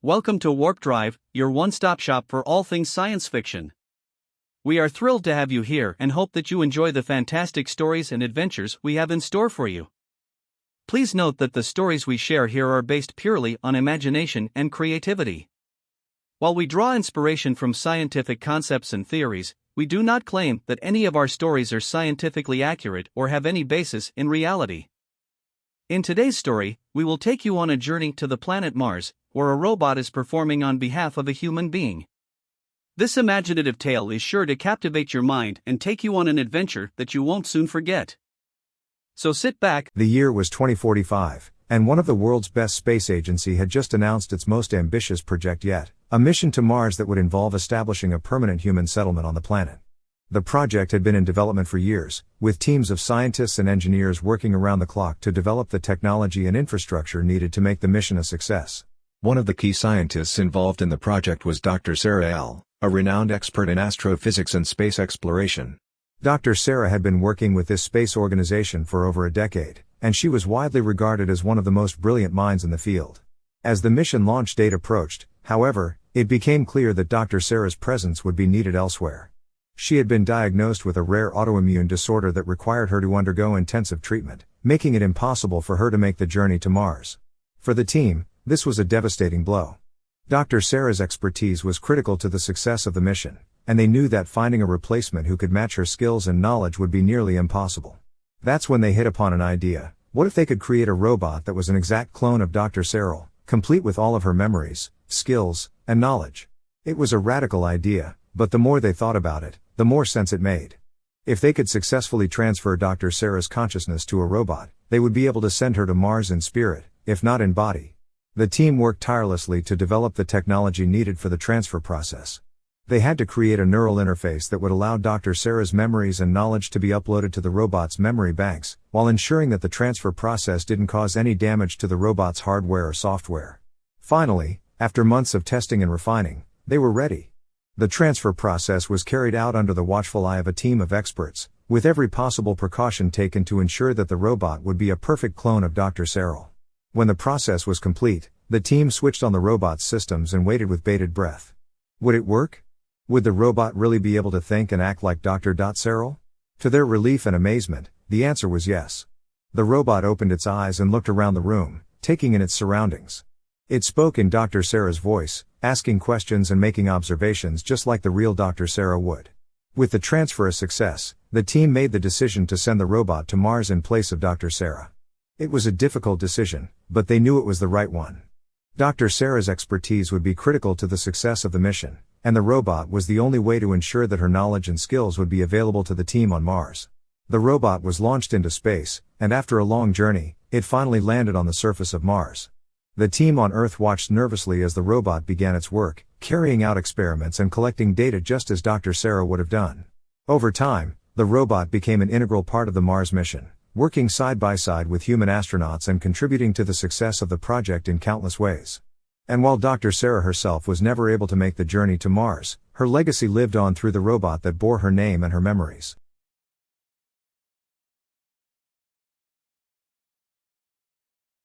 Welcome to Warp Drive, your one-stop shop for all things science fiction. We are thrilled to have you here and hope that you enjoy the fantastic stories and adventures we have in store for you. Please note that the stories we share here are based purely on imagination and creativity. While we draw inspiration from scientific concepts and theories, we do not claim that any of our stories are scientifically accurate or have any basis in reality. In today's story, we will take you on a journey to the planet Mars, where a robot is performing on behalf of a human being. This imaginative tale is sure to captivate your mind and take you on an adventure that you won't soon forget. So sit back. The year was 2045, and one of the world's best space agency had just announced its most ambitious project yet, a mission to Mars that would involve establishing a permanent human settlement on the planet. The project had been in development for years, with teams of scientists and engineers working around the clock to develop the technology and infrastructure needed to make the mission a success. One of the key scientists involved in the project was Dr. Sarah L., a renowned expert in astrophysics and space exploration. Dr. Sarah had been working with this space organization for over a decade, and she was widely regarded as one of the most brilliant minds in the field. As the mission launch date approached, however, it became clear that Dr. Sarah's presence would be needed elsewhere. She had been diagnosed with a rare autoimmune disorder that required her to undergo intensive treatment, making it impossible for her to make the journey to Mars. For the team, this was a devastating blow. Dr. Sarah's expertise was critical to the success of the mission, and they knew that finding a replacement who could match her skills and knowledge would be nearly impossible. That's when they hit upon an idea. What if they could create a robot that was an exact clone of Dr. Sarah, complete with all of her memories, skills, and knowledge? It was a radical idea, but the more they thought about it, the more sense it made. If they could successfully transfer Dr. Sarah's consciousness to a robot, they would be able to send her to Mars in spirit, if not in body. The team worked tirelessly to develop the technology needed for the transfer process. They had to create a neural interface that would allow Dr. Sarah's memories and knowledge to be uploaded to the robot's memory banks, while ensuring that the transfer process didn't cause any damage to the robot's hardware or software. Finally, after months of testing and refining, they were ready. The transfer process was carried out under the watchful eye of a team of experts, with every possible precaution taken to ensure that the robot would be a perfect clone of Dr. Sarah. When the process was complete, the team switched on the robot's systems and waited with bated breath. Would it work? Would the robot really be able to think and act like Dr. Sarah? To their relief and amazement, the answer was yes. The robot opened its eyes and looked around the room, taking in its surroundings. It spoke in Dr. Sarah's voice, asking questions and making observations just like the real Dr. Sarah would. With the transfer a success, the team made the decision to send the robot to Mars in place of Dr. Sarah. It was a difficult decision, but they knew it was the right one. Dr. Sarah's expertise would be critical to the success of the mission, and the robot was the only way to ensure that her knowledge and skills would be available to the team on Mars. The robot was launched into space, and after a long journey, it finally landed on the surface of Mars. The team on Earth watched nervously as the robot began its work, carrying out experiments and collecting data just as Dr. Sarah would have done. Over time, the robot became an integral part of the Mars mission, working side by side with human astronauts and contributing to the success of the project in countless ways. And while Dr. Sarah herself was never able to make the journey to Mars, her legacy lived on through the robot that bore her name and her memories.